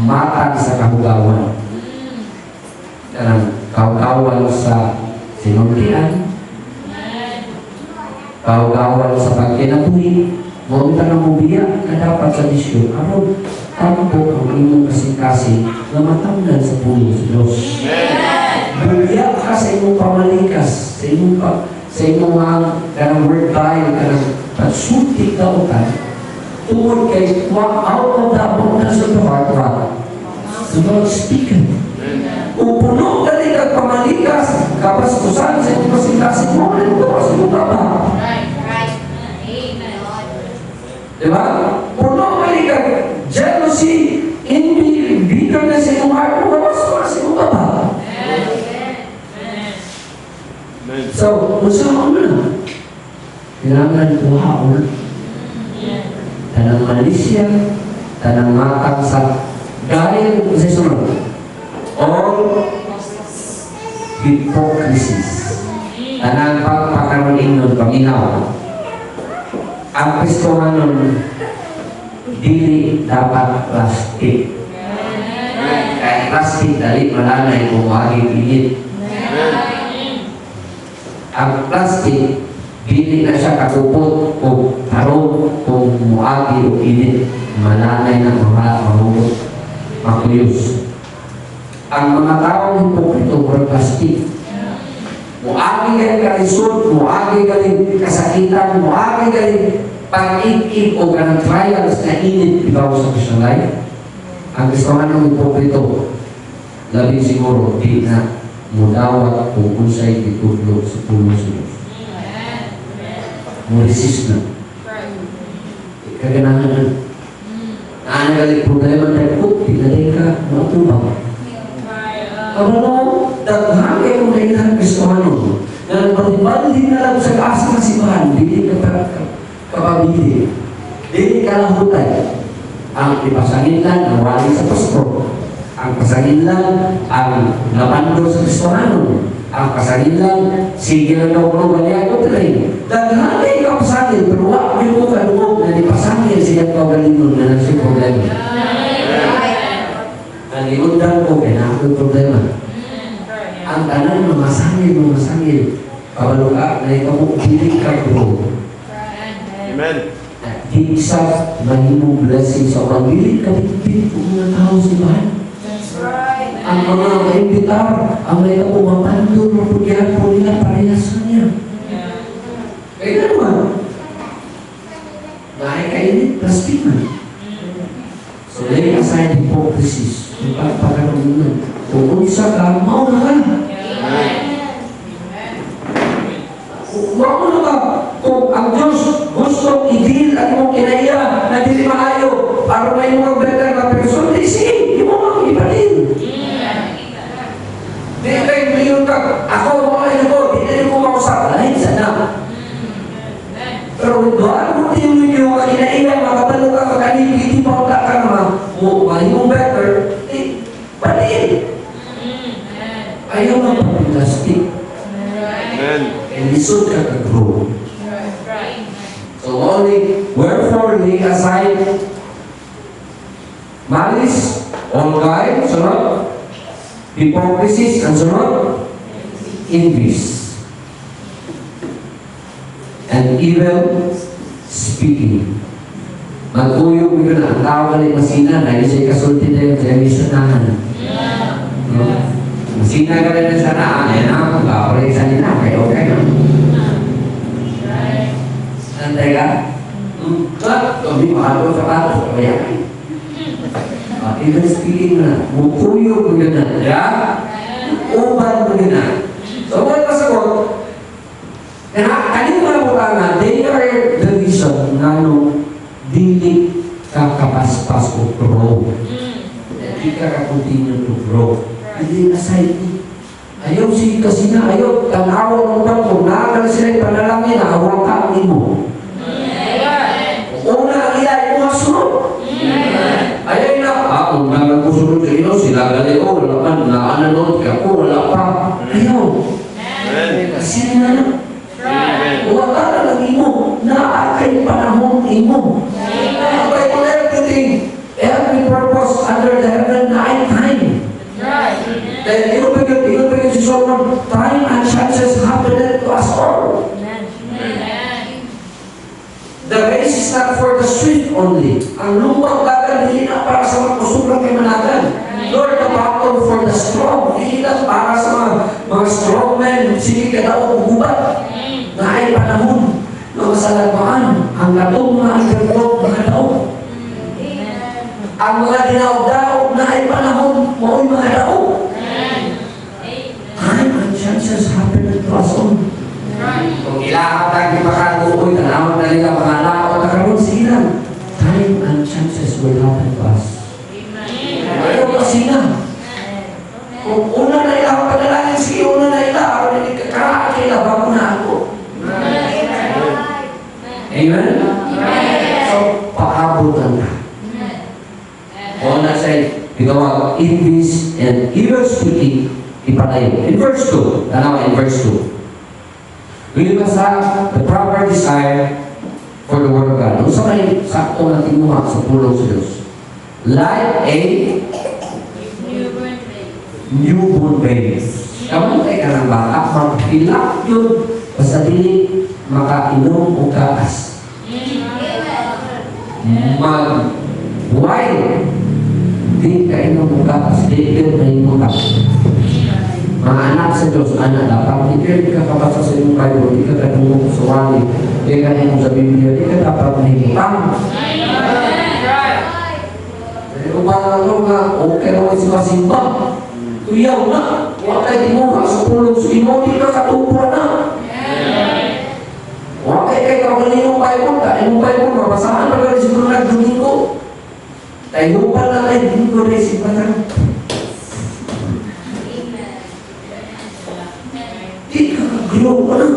matag sa kahugawan. Kanang kahugawan sa sinuntian, kahugawan sa pagkinabuhi, mo kita ng mubiya na dapat sa disyo. Aron, tampo ang inyong kasing-kasing na matanggal sa puno sa Diyos. Mubiya ka sa inyong pamalikas, sa inyong kanang word tayo, kanang pagsulti ka o ka, tungkol kay out of the abundance of the heart, the Lord speaking. Kung puno ka rin ang pamalikas, kapaskusan sa inyong kasing-kasing mo, ito kasi mo ka ba? Diba? Puno ka rin ang jealousy, envy, bitterness sa inyong heart mo, kapaskusan mo ka ba? So, usama mo na. Kailangan kuhaon. Tanang malisya, tanang matang sa gaya sa sunod. All hypocrisies. Tanang pagpakaroon nun, paminaw. Ang Kristohan nun, dili dapat plastic. Kahit plastic, dali malanay kung maging init. Ang plastic, dili na siya katupot o tarong kung muagi o init. Malanay na mahugot, makuyos. Ang mga taong hipokrito o plastic, muagi galing kalisod, muagi galing kasakitan, muagi galing pag-ikip o kanang trials na init ikaw sa Christian life. Ang Kristohan ng hipokrito, labing siguro, di na mudawat kung unsay gitudlo sa puno sa Diyos. Mo-resist na. Kaganahan na. Naanagali problema tayo, pinalay ka, matubang. Kabalo, daghan kayo kung nailan Kristohan nun. Na nagbalik na lang sa kaasa ng simbahan, hindi ka kapabili. Hindi ka lang hutay. Ang ipasangin lang, ang wali sa pasto. Ang pasangin lang, ang napando sa Kristohanon. Ang pasangin lang, sige lang daw ko balihan ko talay. Daghan kayo ka pasangin, pero wak mo ka lumog na di pasangin siya ka galingon na nasa problema. Naliundan ko, kaya na ako problema. Ang tanan mamasangin. Kabalo ka, na ikaw mo kilig ka bro. Amen. Di isa mahimong blessing sa orang bilik kapit-pit kung mga tao sa bahan. Ang mga maimbitar, ang may kapumapandun, mapagyan po nila parehas niya. Kaya naman, nakikainit, plastic man. So, lay aside hypocrisies. Yung pagpakaroon kung unsa ka, mauna ka. Mauna ka. Kung ang Diyos gusto i-deal at mong kinaiya na dili maayo para may mga better na person, sige, di mo mga ibalin. Di kayo mayon ka, ako mga ino, hindi ko mausap, lahin sana. Pero doon mo din yung mga kinaiya, makabalo ka, makalipit, di pa ka ka naman, yung better, balin. Ayaw na pag-plastic. And lisod ka ka-grow. So only, wherefore lay aside malice, all guile, sunod, hypocrisies, and sunod, envies, and evil speaking. Magtuyog mo yun ang tao galing masina dahil siya'y kasulti na yun sa misyonahan. Masina ka rin na sana, ayan na, kung kapalit sa nila, kayo kayo. Nantay ka? Kami mahalo sa kato, kaya kayo. Even speaking na, mukuyog mo yun na, uban mo yun na. So, what pasagot? Kanina mo ka nga, they are the reason na dili ka kapaspas o grow. Hindi ka ka-continue to grow. Hindi aside ayaw si kasi na ayaw tanawa ng tao kung nakakala sila yung panalangin na awang ka ang imo. Una ang ilay mo masunod. Ayaw na kung nagkusunod sa ino sila gali wala pa naananod ka ko wala pa. Ayaw. Kasi na na wala ka lang imo naakay panahon imo. Every purpose under the heaven is not for the swift only. Ang lumang dagat, hindi na para sa mga kusulang kay managan. Lord, the battle for the strong. Hindi na para sa mga strong men. Sige ka daw gubat. Na ay panahon na masalagmaan. Ang gatong na ang gagawag mga daog. Ang mga dinaog-daog na ay panahon, mao'y mga daog. Time and chances happen to us all. Kung ilakap tayo makaluoy, tanawag na nila mga lakot na karoon sila. Time and chances will happen to us. Ayaw kasi na. Kung una na ilang panalangin, sige una na ilang, ako na ikakakila, bago na ako. Amen? So, paabutan na. On that side, ikaw envious and evil speaking, ipatayo. In verse 2, tanawa in verse 2. We must have the proper desire for the Word of God. Kung sa kayo, sakto na tinuha sa pulong sa Diyos. Like a newborn baby. Kamuntay ka ng baka, maghilak yun, basta dili makainom o kakas. Mag-why? Di kainom o kakas, di kainom o kakas. Mga anak sa Diyos, anak dapat, hindi ka kabasa sa iyong Bible, hindi ka katulong sa wali, hindi ka hinong sa Biblia, hindi ka dapat mahimutang. Umano nga, okay naman si Masimba. Tuyaw na, wakay di mo nga sa pulong sa imo, hindi ka katupra na. Wakay kay kawalinong Bible, kainong Bible, mabasahan pa ka rin siguro na Domingo. Tayo pa lang ay Domingo rin si Patang. Grow ka na.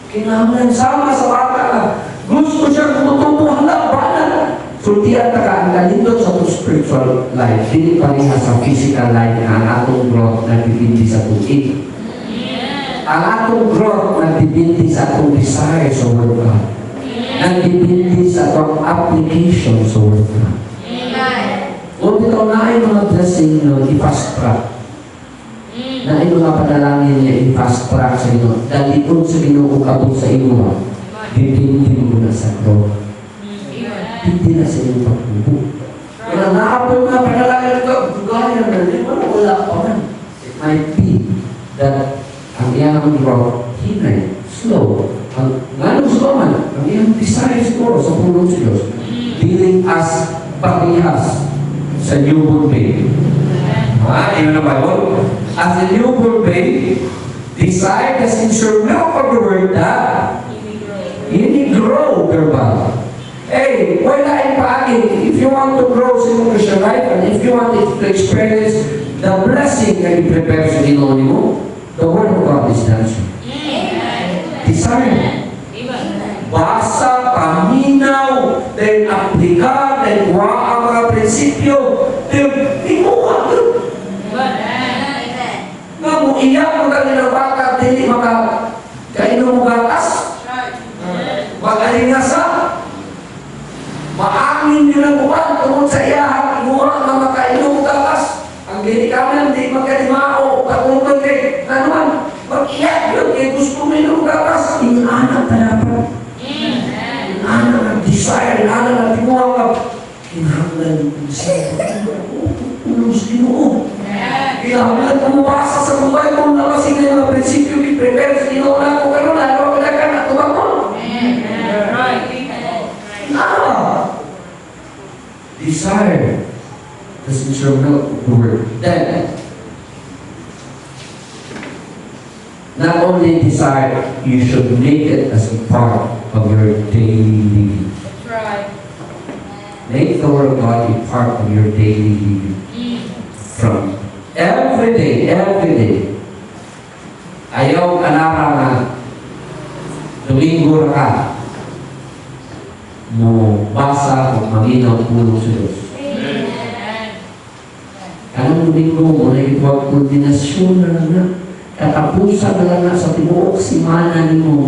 Kinahanglan sama sa bata ka. Gusto siya kumutubo, hala, bala. Sultihan ka ang ganito sa spiritual life. Hindi pa rin sa physical life na ang atong growth nagdipindi sa tubig. Ang atong growth nagdipindi sa atong desire sa Word of God. Nagdipindi sa atong application sa Word of God. Kung ikaw na ay mga blessing no, i-fast track. Na ay mga panalangin niya i-fast track sa inyo. Dalikon sa inyo sa inyo. Dipindi mo na sa growth. Hindi na sa inyong pagbubo. Kaya naapoy mga panalangin ko, gaya na rin, wala pa man. It might be that ang iyang growth, hinay, slow. Ganong slow man, ang iyang desire siguro sa pulong sa Diyos, dealing as parehas sa newborn baby. Yun ang Bible. As a newborn baby, desire the sincere milk of the Word that hindi grow thereby. Hey, wala ay paagin. If you want to grow sa iyong Christian life, and if you want to experience the blessing na i-prepare sa Ginoo mo, the Word of God is that. Desire. Basa, paminaw, then aplika, then kuha ang mga prinsipyo, then imuha. Nga mo iyak mo kami ng bata, hindi kainom mo gatas. Mag-alingasa. Maangin nyo ng uwan tungkol sa iyahan, mura na makainom mo gatas. Ang gini kami, hindi magkalimao, katungkol kay, naman, mag-iyak yun, kaya gusto mo inom gatas. Inanak na dapat. Inanak ang desire, inanak ang timuha ka. Kinahanglan yung desire. Ulos Ginoo. Kinahanglan kumubasa sa buhay mo na kasi na yung prinsipyo, i-prepare sa Ginoo na ako karoon, lalo ka na tumamon. Desire the sincere milk of the Word. Then, not only desire, you should make it as a part of your daily living. That's right. Make the Word of God a part of your daily living. From every day. Ayaw ka na Domingo ka mo basa o maminaw pulong sa Diyos. Anong Domingo mo na ito koordinasyon na lang katapusan na lang sa tibuok simana ni mo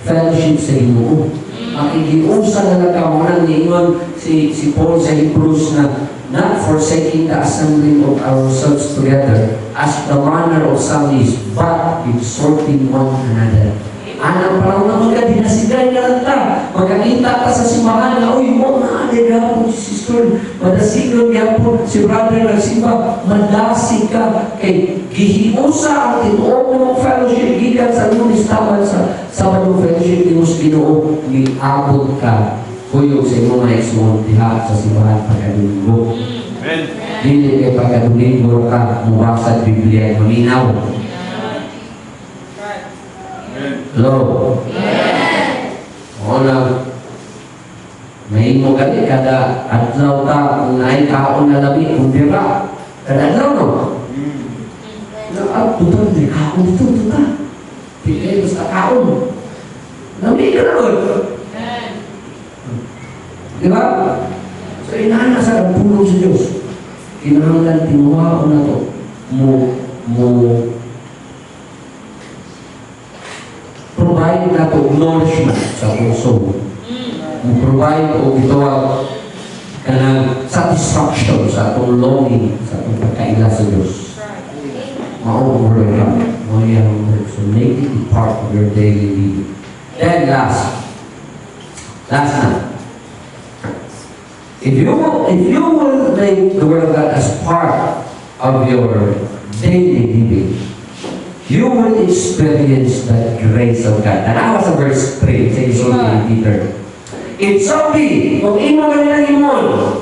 fellowship sa Ginoo. Makikiusa na lang ka mo nang niingon si Paul sa Hebrews na not forsaking the assembling of ourselves together as the manner of some is, but exhorting one another. Anang panahon naman ka, dinasigay na lang ta. Magkakita ka sa simbahan na, uy, mo na, gapon si sister. Madasigon gapon si brother na simba. Madasig ka. Kay gihiusa ang tinuo mong fellowship. Gikan sa Lunes taman sa Sabado fellowship. Tinus Ginoo, giabot ka. Kuyog sa imong mga ismong diha sa simbahan pagkaduligo. Dili kay pagkaduligo ka, mubasa Biblia ay maminaw. Hello? Oo na. May mo gali, kada adlaw ka, kung naay kaon na labi, kung dira. Kada adlaw, no? Tutang, di kaon dito, tutang. Di kayo basta kaon. Labi ka na ron. Di ba? So, inaana sa pulong sa Diyos. Kinahanglan tinuha na to. Provide na to nourishment sa puso. Provide o gitawag ka ng satisfaction sa atong longing, sa atong pagkaila sa Diyos. Mao-work ka. So make it a part of your daily living. Then last na. If you will make the Word of God as part of your daily living, you will experience the grace of God. Tanawa sa verse 3, sa Isulti ni Peter. If so be, kung imo ganyan imon,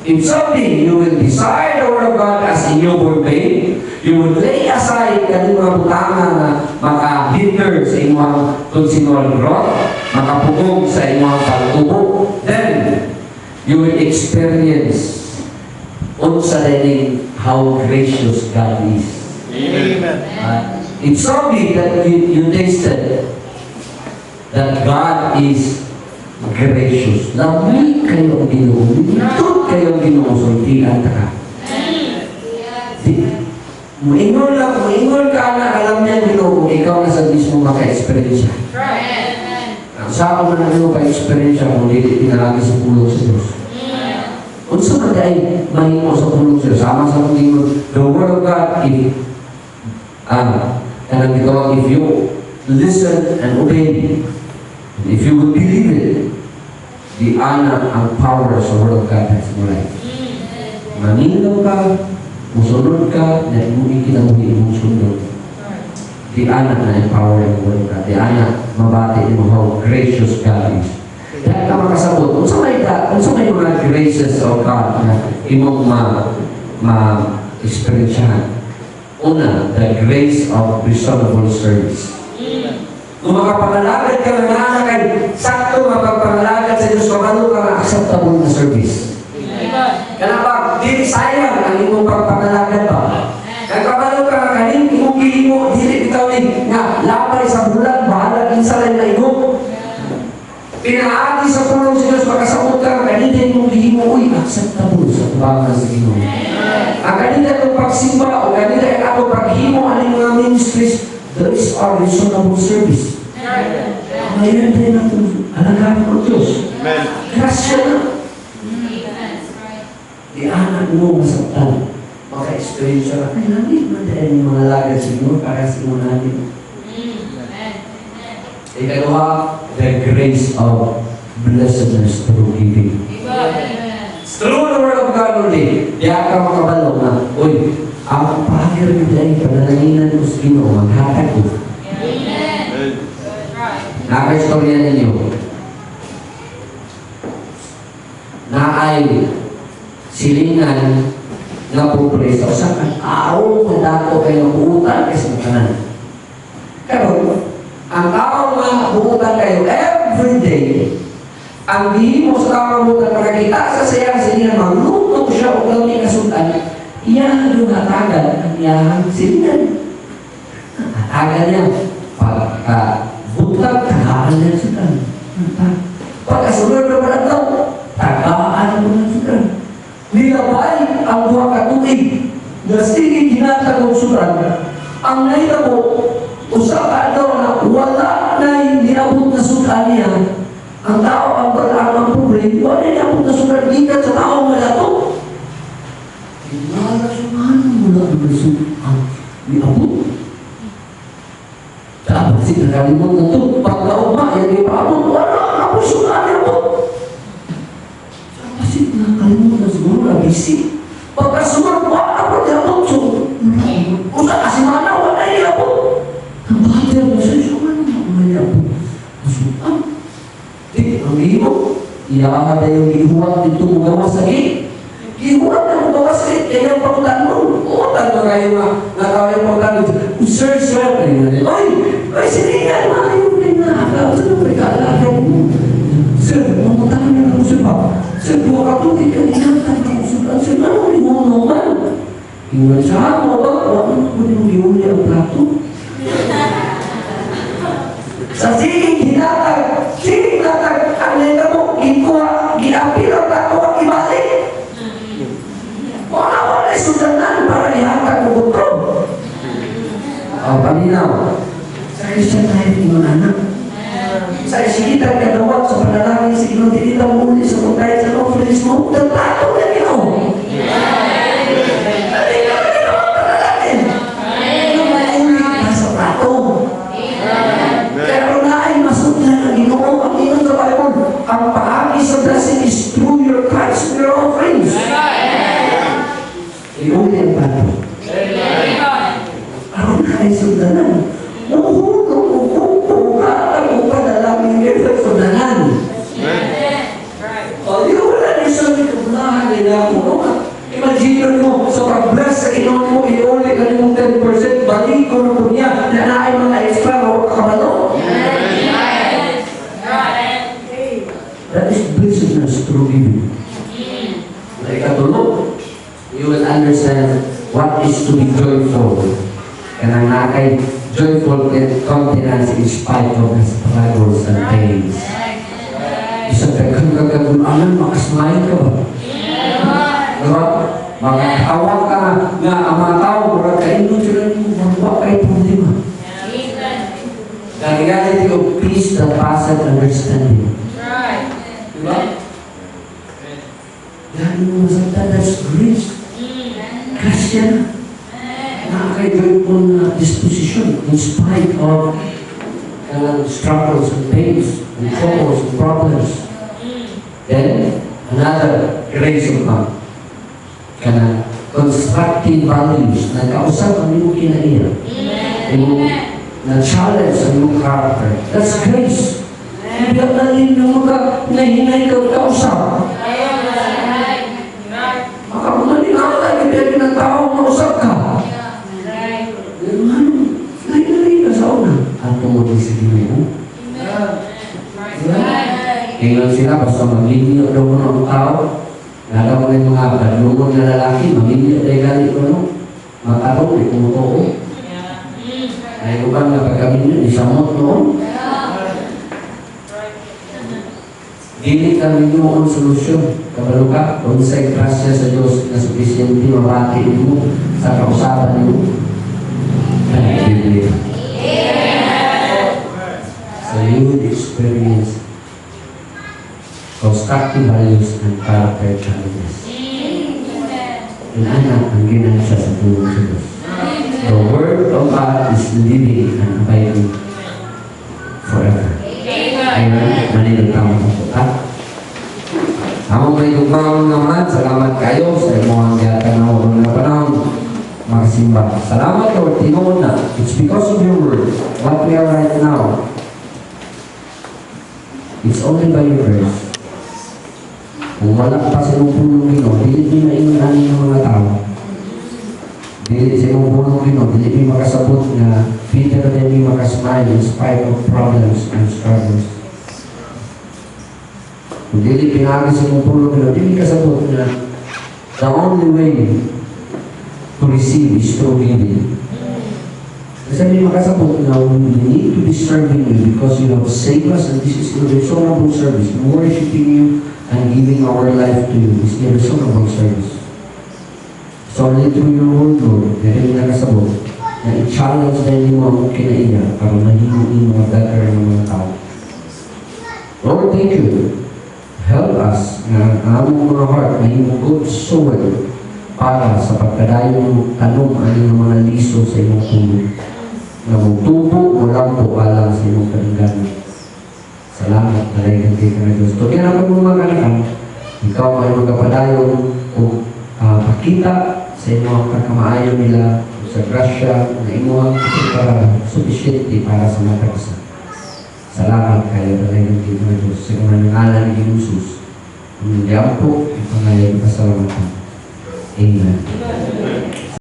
if so be, you will desire the Word of God as in your faith, you will lay aside kaning mga butangan na maka-hinder sa imong continual growth, makapugong sa imong pagtubo, then you will experience unsa dining how gracious God is. Amen. If so be that you tasted that God is gracious, lamig kayo ang Ginoo, lindot kayo ang Ginoo, sultian ka. Muingol ka na, alam niya Ginoo, kung ikaw na sa mismo maka-experience siya. Sa ako na namin maka-experience siya kung hindi pinalagi sa pulong sa Diyos. Unsa man ay mahimo sa pulong sa Diyos, sama sa pagingol, the Word of God, if you listen and obey, if you will believe it, the honor and power sa Word of God has mo life. Manilaw ka, musunod ka, na imong ikinabuhi imong sunod. The honor and power ng Word of God. The honor, mabati mo how gracious God is. Dahil ka makasabot, kung sa may mga graces of God na imong ma-experience. Una, the grace of reasonable service. Kung makapangalagad ka ng anak, sakto mapagpangalagad sa Diyos, kabalo ka ng acceptable na service. Kanapa, di sayang ang imong pagpangalagad ba? Nagkabalo ka ng kanin, imong gilimo, dili bitaw ni nga, lapay sa bulan, bahala kinsalay na imo. Pinaagi sa pulong sa Diyos, makasabot ka ng kanin, imong gilimo, uy, acceptable sa tubangan sa Ginoo. Ang kanina itong pagsimba o kanina itong paghimo aning mga ministries, there is our reasonable service. Ngayon tayo na itong alagaan ng Diyos. Grasya na. Di anak mo masaktan. Maka-experience na, ay namin, madayan yung mga lagad sa inyo para sa inyo natin. Ikaluha, the grace of blessedness through giving. Through the Word of God only, di ka makabalo na, uy, ang pahir nyo dahil panalanginan mo sa Ginoo, maghatag ko. Naka-istorya ninyo. Naay silingan na pupresa. O sa araw, dato kayo buutan kasi makanan. Pero, ang tao na buutan kayo every day, ang di mo sa kamamutan makakita sa sayang silingan, magluto siya o kami kasundan, iyan yung hatagan ang iyang silingan. Hatagan niya, pagka-butag, tagaan niya sudan. Pagkasunod na pala daw, tagaan mo na sudan. Nilabay ang buha katuig, na sige ginatagong sudan, ang naita mo, usaka daw na wala na hindi abot na sudan niya. Ang tao ang ang problema, wala niya abot na sudan gikan sa tao nga dato. Inalasuhan mo lang ang sudan. Ni abot. Dapat si nakalimutan to. Pagkauma, yan yung paabot. Wala, tapos yung kanya mo. Kasi nakalimutan siguro na busy. Pagkasunod, wala pa niya po. So, kung sa kasimana, wala niya po. Ang bater mo siya, so ano na niya po? So, di, ang iyo, iyakan na yung ihuwag dito mo gawa sa gate. Ihuwag na mo gawa sa gate, kaya yung pakutan mo. Oo, tanto kayo nga, nakawal yung pakutan mo. Sir, ay, sinihan na kayo rin na. Saan ang regala mo? Sir, mamutan niya na sir pa. Sir, buwa ka to, di ka inatan ka usulan. Sir, ano rin mo naman? Iwan siya ako ba? Ano ko yung gihuli ang plato? Sa siging hinatag, ang neta mo, giapil ang plato at ibalik. Wala sudanan para ihatag mo butro. Paminaw. Sa Christian life mo anak. Sa isigitan ka dawat sa panalangin sa Ginoo, dili ta mo uli sa pagkain sa offerings mo, plato na Ginoo. Ang paagi sa blessing is through your tithes and your offerings. Iuli ang plato. Aron na ay sundanan. Kung padalangin kayo sa sundanan. O, di wala niyo sa nitunahan nila mo. Imagine mo, sa pag-bless sa Ginoo mo, iuli ka nimong 10%, balik ko na po niya, na naay mga extra o kabalo. That is blessedness through giving. Ikatulog, you will understand what is to be joyful. Kanang nakay joyful countenance in spite of the struggles and pains. Isang kagagagunan, makasmile ka ba? Diba? Makatawag ka nga ang mga tao, makakainod sila yung mabuwa kayo problema. The reality of peace that passes understanding. Diba? Dahil mo masaktan, that's grace. Christian, nakaka-joyful na disposition in spite of struggles and pains and troubles and problems. Then, another grace of God. Kana constructive values na kausap ang iyong kinaiya. Na-challenge ang iyong character. That's grace. Hindi ang nalin na nahinay ka kausap. Makapunalin ako tayo, hindi ng tao mausap ka. Nahinay ka sa una. Ang tumuloy sa Ginoo mo. Ngayon sila, basta magliliyo daw mo ng tao, nalaw mo na yung mga badlungon na lalaki, magliliyo tayo galit ko, no? Matarong, may kumutuo. Ay, kung ba napagamin yun, isamot noon. Dili kami mo ang solusyon. Kabalo ka, kung sa'y grasya sa Diyos na sufisyente mabati mo sa kausapan mo. Hallelujah. So you would experience constructive values and character challenges. And anak ang ginansya sa tulong sa Diyos. The Word of God is living and abiding forever. Amen. Manilang kamo po. Among may lupang naman, salamat kayo sa imong hanggang na panahon. Magsimba. Salamat Lord, tinoon na. It's because of your word. What we are right now, it's only by your grace. Kung wala pa sa imong punong Ginoo, dili na inunanin ng mga tao. Dili sa imong punong Ginoo, dili makasabot na Peter dili makasmile in spite of problems and struggles. Kung dili pinagi sa imong punong Ginoo, dili kasabot na the only way to receive is through giving. Kasi hindi makasabot na we need to be serving you because you have saved us and this is irreasonable service. Worshiping you and giving our life to you is irreasonable service. So only through your word, Lord, na rin nakasabot na i-challenge na hindi mo ang kinaiya para mahimong mga better ng mga tao. Lord, thank you. Help us na ang among mga heart mahimong good soil para sa pagkadayong tanong ang mga liso sa iyong tulong na magtubo o lang po alang ka na Diyos. Kaya na mo mga anak, ikaw ay magkapadayon o pakita sa imong pagkamaayo nila sa grasya na imong para sufficiente para sa matag sa. Salamat kayo na ng Diyos sa mga ngalan ni Jesus. Ang diyan po, ipangalan pasalamatan. Amen.